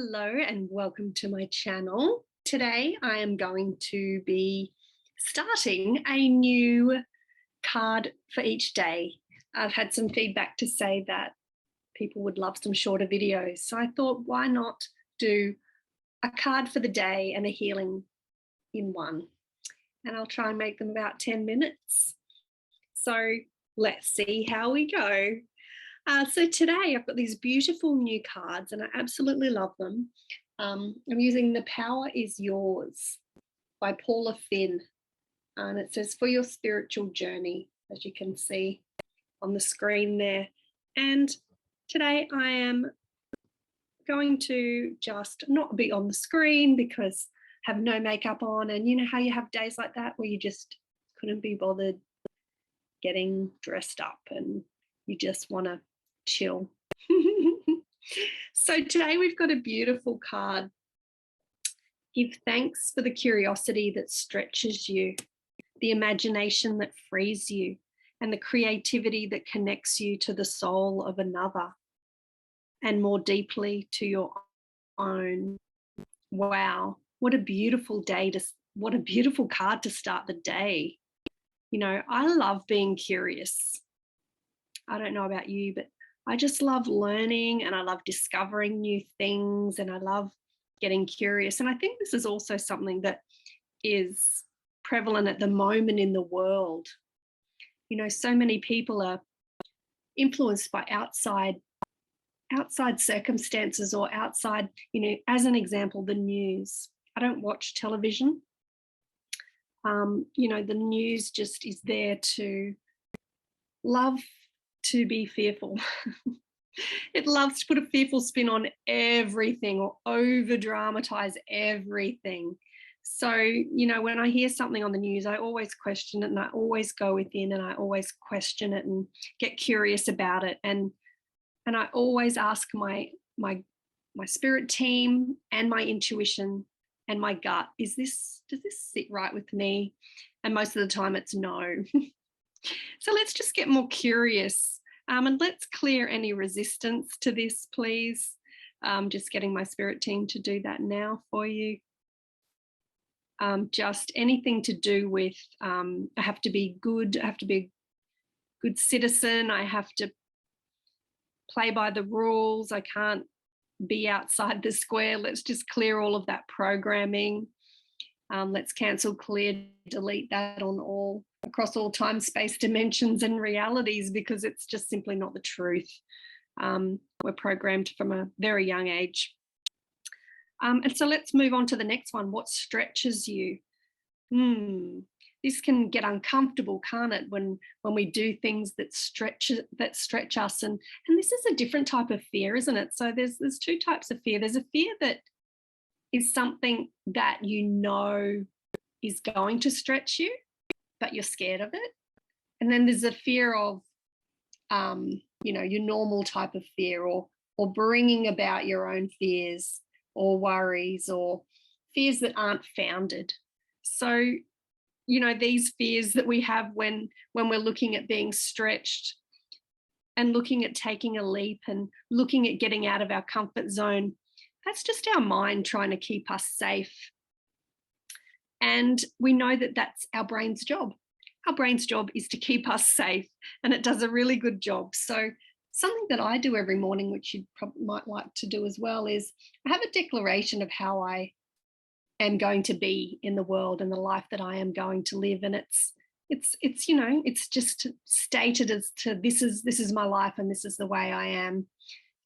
Hello and welcome to my channel. Today I am going to be starting a new card for each day. I've had some feedback to say that people would love some shorter videos, so I thought why not do a card for the day and a healing in one, and I'll try and make them about 10 minutes. So let's see how we go. So today I've got these beautiful new cards and I absolutely love them. I'm using The Power Is Yours by Paula Finn, and it says, for your spiritual journey, as you can see on the screen there. And today I am going to just not be on the screen because I have no makeup on, and you know how you have days like that where you just couldn't be bothered getting dressed up and you just want to chill. So today we've got a beautiful card. Give thanks for the curiosity that stretches you, the imagination that frees you, and the creativity that connects you to the soul of another and more deeply to your own. Wow, what a beautiful day what a beautiful card to start the day. You know, I love being curious. I don't know about you, but I just love learning and I love discovering new things and I love getting curious. And I think this is also something that is prevalent at the moment in the world. You know, so many people are influenced by outside circumstances or outside, you know, as an example, the news. I don't watch television. You know, the news just is there to love to be fearful. It loves to put a fearful spin on everything or over dramatize everything. So, you know, when I hear something on the news, I always question it and I always go within and I always question it and get curious about it. And I always ask my spirit team and my intuition and my gut, does this sit right with me? And most of the time it's no. So let's just get more curious and let's clear any resistance to this, please. Just getting my spirit team to do that now for you. Just anything to do with, I have to be good, I have to be a good citizen, I have to play by the rules, I can't be outside the square. Let's just clear all of that programming. Let's cancel, clear, delete that on all, across all time, space, dimensions and realities, because it's just simply not the truth. We're programmed from a very young age. And so let's move on to the next one. What stretches you? This can get uncomfortable, can't it, when we do things that stretch us, and this is a different type of fear, isn't it? So there's two types of fear. There's a fear that is something that you know is going to stretch you, but you're scared of it. And then there's a fear of, you know, your normal type of fear, or bringing about your own fears or worries or fears that aren't founded. So, you know, these fears that we have when we're looking at being stretched and looking at taking a leap and looking at getting out of our comfort zone, that's just our mind trying to keep us safe. And we know that that's our brain's job. Our brain's job is to keep us safe, and it does a really good job. So something that I do every morning, which you probably might like to do as well, is I have a declaration of how I am going to be in the world and the life that I am going to live. And it's you know, it's just stated as to this is my life and this is the way I am.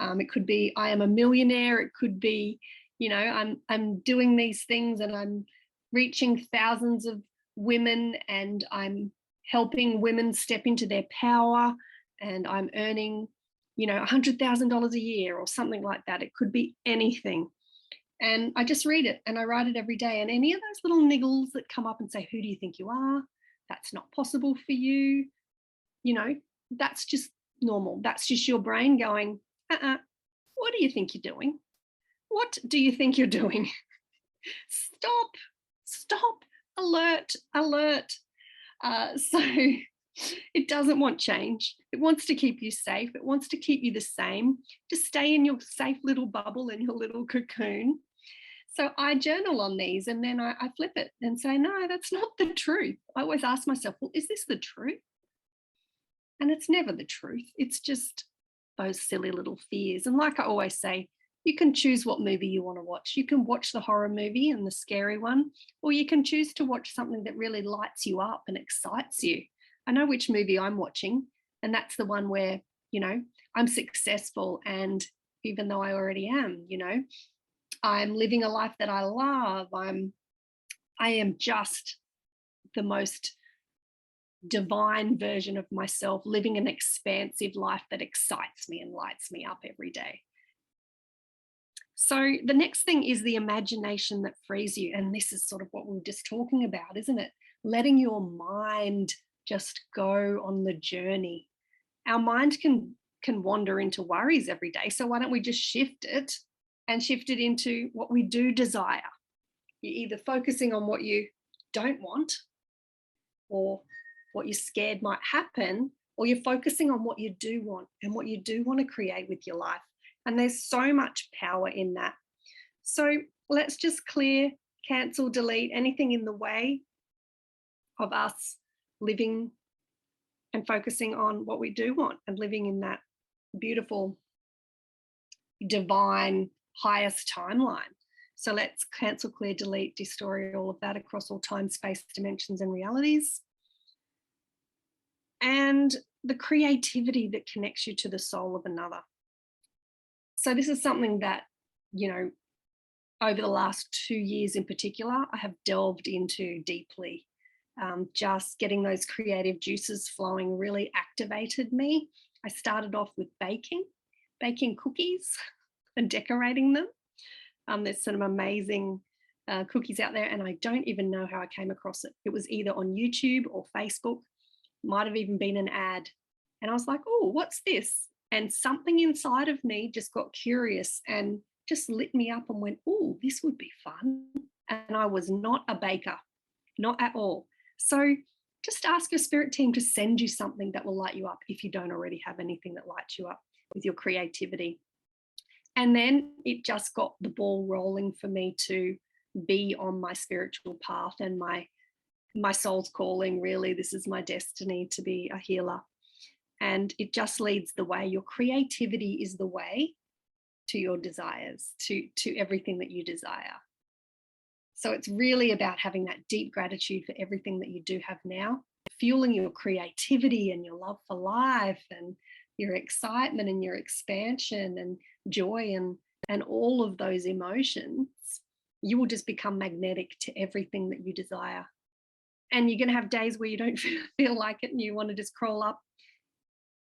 It could be I am a millionaire. It could be, you know, I'm doing these things and I'm reaching thousands of women and I'm helping women step into their power and I'm earning, you know, $100,000 a year or something like that. It could be anything. And I just read it and I write it every day. And any of those little niggles that come up and say, who do you think you are? That's not possible for you. You know, that's just normal. That's just your brain going, what do you think you're doing? What do you think you're doing? Stop, alert. So It doesn't want change. It wants to keep you safe. It wants to keep you the same. Just stay in your safe little bubble, in your little cocoon. So I journal on these, and then I flip it and say, no, that's not the truth. I always ask myself, well, is this the truth? And it's never the truth. It's just those silly little fears. And like I always say, you can choose what movie you want to watch. You can watch the horror movie and the scary one, or you can choose to watch something that really lights you up and excites you. I know which movie I'm watching, and that's the one where, I'm successful. And even though I already am, I'm living a life that I love. I am just the most divine version of myself, living an expansive life that excites me and lights me up every day. So the next thing is the imagination that frees you. And this is sort of what we were just talking about, isn't it? Letting your mind just go on the journey. Our mind can wander into worries every day. So why don't we just shift it and shift it into what we do desire? You're either focusing on what you don't want, or what you're scared might happen, or you're focusing on what you do want and what you do want to create with your life. And there's so much power in that. So let's just clear, cancel, delete anything in the way of us living and focusing on what we do want and living in that beautiful, divine, highest timeline. So let's cancel, clear, delete, destroy all of that across all time, space, dimensions, and realities. And the creativity that connects you to the soul of another. So this is something that, over the last 2 years in particular, I have delved into deeply. Just getting those creative juices flowing really activated me. I started off with baking cookies and decorating them. There's some amazing cookies out there, and I don't even know how I came across it. It was either on YouTube or Facebook, might have even been an ad. And I was like, oh, what's this? And something inside of me just got curious and just lit me up and went, oh, this would be fun. And I was not a baker, not at all. So just ask your spirit team to send you something that will light you up if you don't already have anything that lights you up with your creativity. And then it just got the ball rolling for me to be on my spiritual path and my soul's calling. Really, this is my destiny to be a healer. And it just leads the way. Your creativity is the way to your desires, to everything that you desire. So it's really about having that deep gratitude for everything that you do have now, fueling your creativity and your love for life and your excitement and your expansion and joy and all of those emotions. You will just become magnetic to everything that you desire. And you're going to have days where you don't feel like it and you want to just crawl up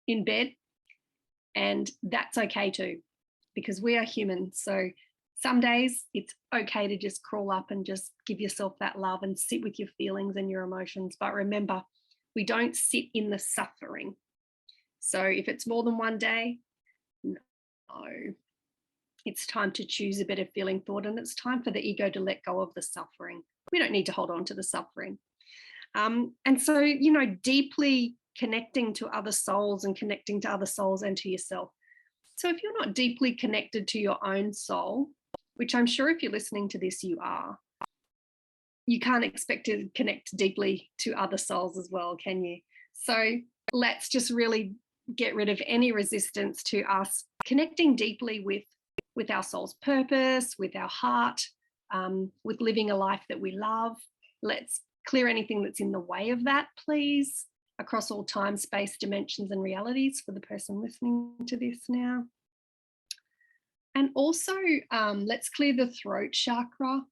in bed. And that's okay too, because we are human. So some days it's okay to just crawl up and just give yourself that love and sit with your feelings and your emotions. But remember, we don't sit in the suffering. So if it's more than one day, no, it's time to choose a better feeling thought, and it's time for the ego to let go of the suffering. We don't need to hold on to the suffering. And so, deeply connecting to other souls and connecting to other souls and to yourself. So if you're not deeply connected to your own soul, which I'm sure if you're listening to this, you are, you can't expect to connect deeply to other souls as well, can you? So let's just really get rid of any resistance to us connecting deeply with our soul's purpose, with our heart, with living a life that we love. Let's clear anything that's in the way of that, please, across all time, space, dimensions, and realities for the person listening to this now. And also, let's clear the throat chakra.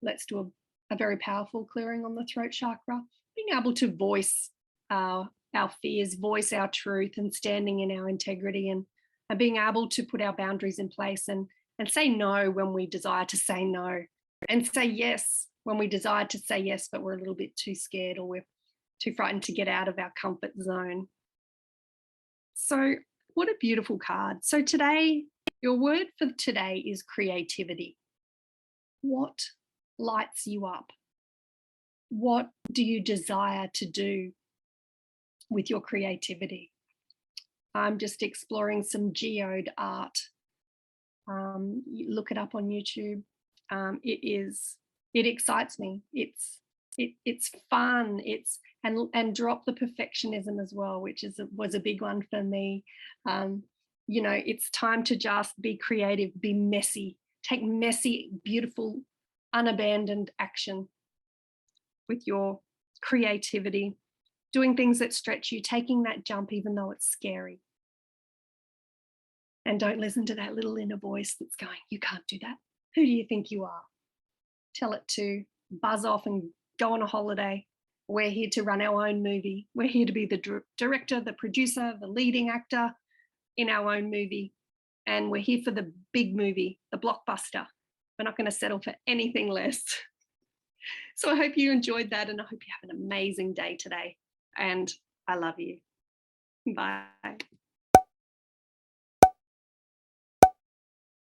Let's do a very powerful clearing on the throat chakra. Being able to voice our fears, voice our truth, and standing in our integrity, and being able to put our boundaries in place and say no when we desire to say no, and say yes when we desire to say yes, but we're a little bit too scared or we're too frightened to get out of our comfort zone. So what a beautiful card. So today, your word for today is creativity. What lights you up? What do you desire to do with your creativity. I'm just exploring some geode art. You look it up on YouTube. It excites me. It's fun. And drop the perfectionism as well, which was a big one for me. It's time to just be creative, be messy, take messy, beautiful, unabandoned action with your creativity, doing things that stretch you, taking that jump even though it's scary. And don't listen to that little inner voice that's going, you can't do that. Who do you think you are? Tell it to buzz off and go on a holiday. We're here to run our own movie. We're here to be the director, the producer, the leading actor in our own movie. And we're here for the big movie, the blockbuster. We're not going to settle for anything less. So I hope you enjoyed that, and I hope you have an amazing day today. And I love you. Bye.